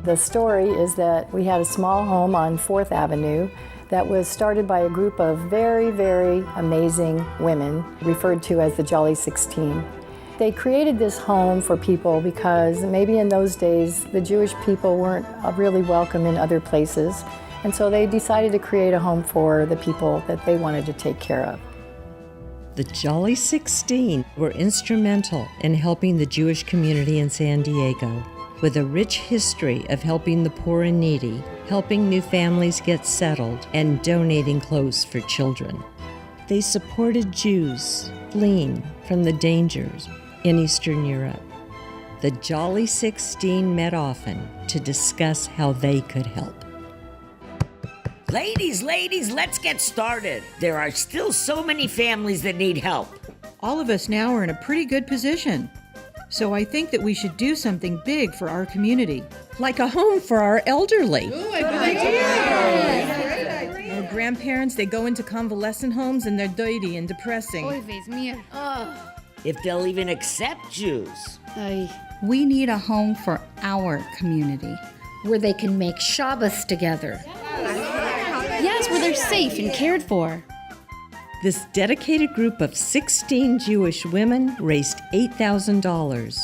The story is that we had a small home on 4th Avenue that was started by a group of very, very amazing women, referred to as the Jolly 16. They created this home for people because maybe in those days the Jewish people weren't really welcome in other places, and so they decided to create a home for the people that they wanted to take care of. The Jolly 16 were instrumental in helping the Jewish community in San Diego, with a rich history of helping the poor and needy, helping new families get settled, and donating clothes for children. They supported Jews fleeing from the dangers in Eastern Europe. The Jolly 16 met often to discuss how they could help. Ladies, let's get started. There are still so many families that need help. All of us now are in a pretty good position. So I think that we should do something big for our community. Like a home for our elderly. Ooh, good idea. Our grandparents, they go into convalescent homes and they're dirty and depressing. If they'll even accept Jews. We need a home for our community where they can make Shabbos together. Yes, where they're safe and cared for. This dedicated group of 16 Jewish women raised $8,000.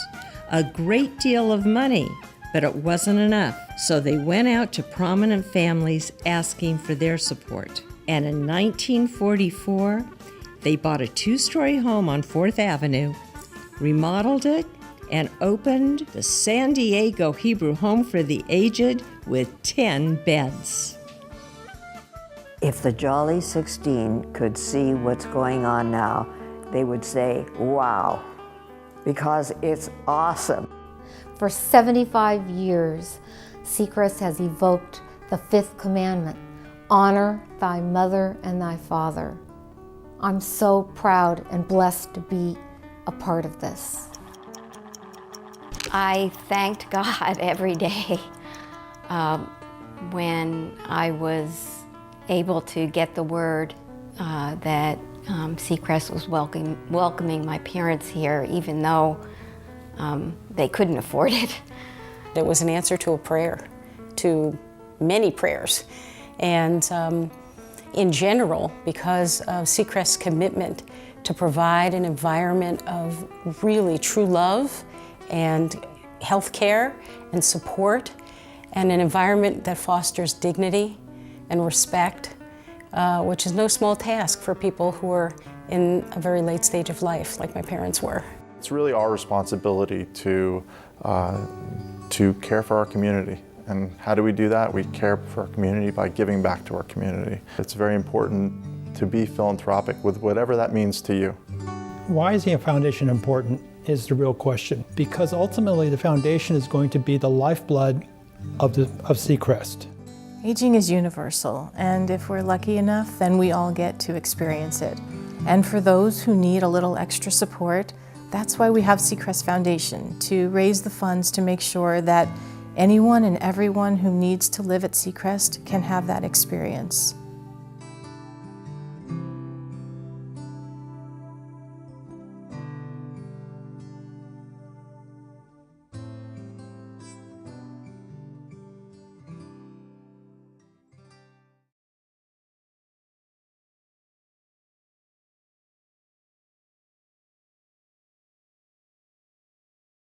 A great deal of money, but it wasn't enough. So they went out to prominent families asking for their support. And in 1944, they bought a 2-story home on 4th Avenue, remodeled it, and opened the San Diego Hebrew Home for the Aged with 10 beds. If the Jolly 16 could see what's going on now, they would say, wow, because it's awesome. For 75 years, Seacrest has evoked the 5th commandment, honor thy mother and thy father. I'm so proud and blessed to be a part of this. I thanked God every day when I was able to get the word that Seacrest was welcoming my parents here, even though they couldn't afford it. It was an answer to a prayer, to many prayers. And in general, because of Seacrest's commitment to provide an environment of really true love and health care and support, and an environment that fosters dignity and respect, which is no small task for people who are in a very late stage of life, like my parents were. It's really our responsibility to care for our community. And how do we do that? We care for our community by giving back to our community. It's very important to be philanthropic with whatever that means to you. Why is the foundation important is the real question, because ultimately the foundation is going to be the lifeblood of Seacrest. Aging is universal, and if we're lucky enough, then we all get to experience it. And for those who need a little extra support, that's why we have Seacrest Foundation, to raise the funds to make sure that anyone and everyone who needs to live at Seacrest can have that experience.